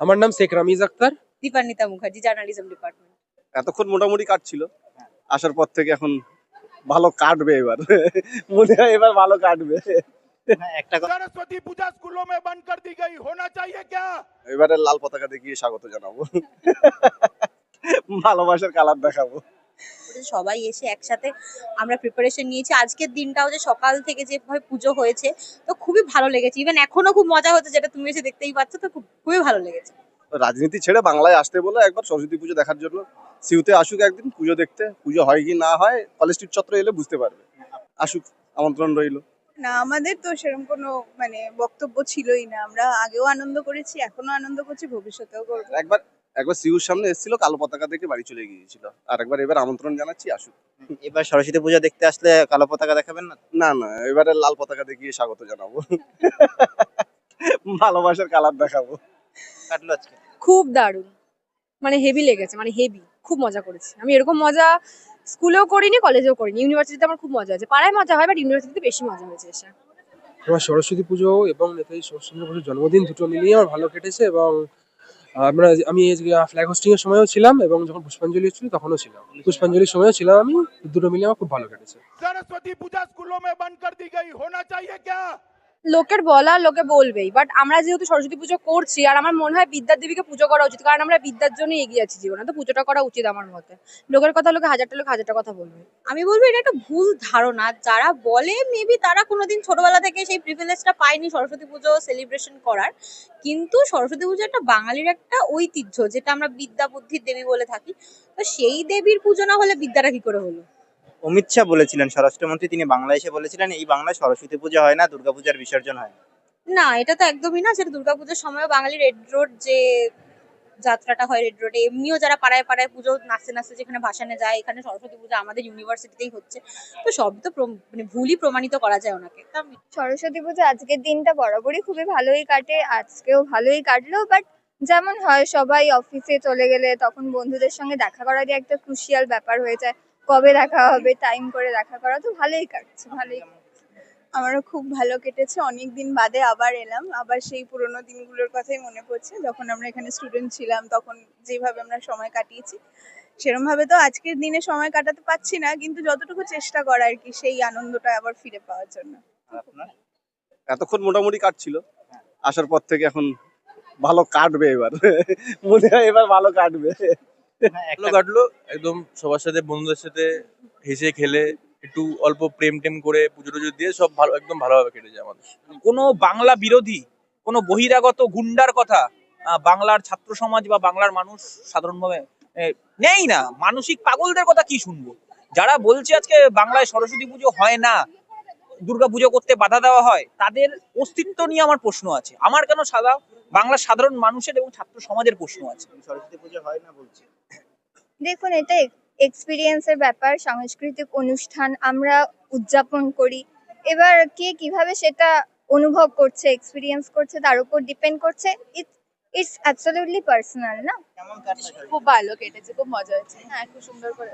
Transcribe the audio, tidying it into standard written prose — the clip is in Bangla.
আমার নাম শেখ রামিজ আক্তার। Dipanwita Mukherjee, journalism department. এতক্ষণ মোটামুটি কাটছিল, আসার পর থেকে এখন ভালো কাটবে এবার। মনে হয় এবার ভালো কাটবে। একটা सरस्वती पूजा स्कूलों में बंद कर दी गई, होना चाहिए क्या? এবারে লাল পতাকা দেখিয়ে স্বাগত জানাবো। ভালোবাসার কালার দেখাবো। সবাই এসে একসাথে আমরা প্রিপারেশন নিয়েছি। আজকের দিনটাও যে সকাল থেকে যেভাবে পুজো হয়েছে, তো খুবই ভালো লেগেছে। ইভেন এখনো খুব মজা হচ্ছে, যেটা তুমি এসে দেখতেই পাচ্ছ, তো খুবই ভালো লেগেছে। রাজনীতি ছেড়ে বাংলায় আসতে বলে একবার সরস্বতী পুজো দেখার জন্য সিউতে আসুক, একদিন পুজো দেখতে। পুজো হয় কি না হয় কলেজ স্ট্রিট চত্বরে এলে বুঝতে পারবে। আসুক, আমন্ত্রণ রইল। না, আমাদের তো সেরকম কোনো বক্তব্য ছিলই না। আমরা আগেও আনন্দ করেছি, এখনো আনন্দ করছি, ভবিষ্যতেও করবো। একবার একবার সিউর সামনে এসেছিল, কালো পতাকা দেখে বাড়ি চলে গিয়েছিল। আর এবার আমন্ত্রণ জানাচ্ছি, আসুক। এবার সরস্বতী পূজা দেখতে আসলে কালো পতাকা দেখাবেন না? না না, এবারে লাল পতাকা দেখিয়ে স্বাগত জানাবো। ভালোবাসার কালার দেখাবো। কাটলো আজকে? খুব দারুণ, মানে হেভি লেগেছে, মানে হেভি। খুব মজা করেছি আমি। এরকম মজা স্কুলেও করিনি, কলেজেও করিনি। ইউনিভার্সিটিতে আমার খুব মজা হয়েছে। পাড়ায় মজা হয়, বাট ইউনিভার্সিটিতে বেশি মজা হয়েছে এসে। আমার সরস্বতী পুজো এবং নেতাজি সুভাষচন্দ্র বসুর জন্মদিন দুটো মিলিয়ে আমার ভালো কেটেছে। এবং আমি ফ্ল্যাগ হোস্টিং এর সময়ও ছিলাম এবং যখন পুষ্পাঞ্জলি হচ্ছিল তখনও ছিলাম। পুষ্পাঞ্জলির সময়ও ছিলাম আমি। দুটো মিলিয়ে আমার খুব ভালো কেটেছে। सरस्वती पूजा स्कूलों में बंद कर दी गई, होना चाहिए क्या? লোকের বলা লোকে বলবেই, বাট আমরা যেহেতু সরস্বতী পুজো করছি, আর আমার মনে হয় বিদ্যার দেবীকে পুজো করা উচিত, কারণ আমরা বিদ্যার জন্য এগিয়ে আছি জীবনে, তো পুজোটা করা উচিত আমার মতে। লোকের কথা লোকে হাজারটা কথা বলবে। আমি বলবো এটা একটা ভুল ধারণা। যারা বলে মেবি তারা কোনোদিন ছোটবেলা থেকে সেই প্রিভিলেজটা পায়নি সরস্বতী পুজো সেলিব্রেশন করার। কিন্তু সরস্বতী পুজো একটা বাঙালির একটা ঐতিহ্য, যেটা আমরা বিদ্যা বুদ্ধির দেবী বলে থাকি। তো সেই দেবীর পুজো না হলে বিদ্যাটা কি করে হলো? অমিত শাহ বলেছিলেন, স্বরাষ্ট্রমন্ত্রী, তিনি বাংলায় এসে বলেছিলেন এই বাংলায় সরস্বতী পূজা হয় না, দুর্গাপূজার বিসর্জন হয়। না, এটা তো একদমই না। সেটা দুর্গাপুজোর সময়ও বাঙালি রেড রোড যে যাত্রাটা হয়, রেড রোডে এমনিও যারা পাড়ায় পাড়ায় পুজো নাচতে নাচতে যেখানে ভাসানে যায়, এখানে সরস্বতী পুজো আমাদের ইউনিভার্সিটিতেই হচ্ছে। তো সব তো ভুলই প্রমাণিত করা যায় ওনাকে। সরস্বতী পুজো আজকের দিনটা বরাবরই খুবই ভালোই কাটে, আজকেও ভালোই কাটলো। বাট যেমন হয়, সবাই অফিসে চলে গেলে তখন বন্ধুদের সঙ্গে দেখা করা যে একটা ক্রুশিয়াল ব্যাপার হয়ে যায়। কবে দেখা হবে, টাইম করে দেখা করা, তো ভালোই কাটছে, ভালোই। আমারও খুব ভালো কেটেছে। অনেকদিন বাদে আবার এলাম, আবার সেই পুরোনো দিনগুলোর কথাই মনে পড়ছে, যখন আমরা এখানে স্টুডেন্ট ছিলাম, তখন যেভাবে আমরা সময় কাটিয়েছি। সেরকম ভাবে তো আজকের দিনে সময় কাটাতে পারছি না, কিন্তু যতটুকু চেষ্টা করা আর কি, সেই আনন্দটা আবার ফিরে পাওয়ার জন্য। আর আপনার? এতক্ষণ মোটামুটি কাটছিল, আসার পর থেকে এখন ভালো কাটবে এবার। মনে হয় এবার ভালো কাটবে। ভালো কাটলো একদম। সবার সাথে, বন্ধুদের সাথে হেসে খেলে, একটু অল্প প্রেম টেম করে পুজো টুজো দিয়ে সব ভালো, একদম ভালোভাবে কেটেছে আমাদের। কোনো বাংলা বিরোধী, কোনো বহিরাগত গুন্ডার কথা বাংলার ছাত্র সমাজ বা বাংলার মানুষ সাধারণভাবে নেই না। মানসিক পাগলদের কথা কি শুনবো? যারা বলছে আজকে বাংলায় সরস্বতী পুজো হয় না, দুর্গা পুজো করতে বাধা দেওয়া হয়, তাদের অস্তিত্ব নিয়ে আমার প্রশ্ন আছে। আমার কেন বাংলার সাধারণ মানুষের এবং ছাত্র সমাজের প্রশ্ন আছে। সরস্বতী পূজা হয় না বলছি। দেখুন, এটা এক্সপিরিয়েন্সের ব্যাপার। সাংস্কৃতিক অনুষ্ঠান আমরা উদযাপন করি, এবার কে কিভাবে সেটা অনুভব করছে, এক্সপিরিয়েন্স করছে, তার উপর ডিপেন্ড করছে। ইটস অ্যাবসলিউটলি পার্সোনাল, না? কেমন কাটলো? খুব ভালো কেটেছে, খুব মজা হয়েছে। হ্যাঁ, খুব সুন্দর করে।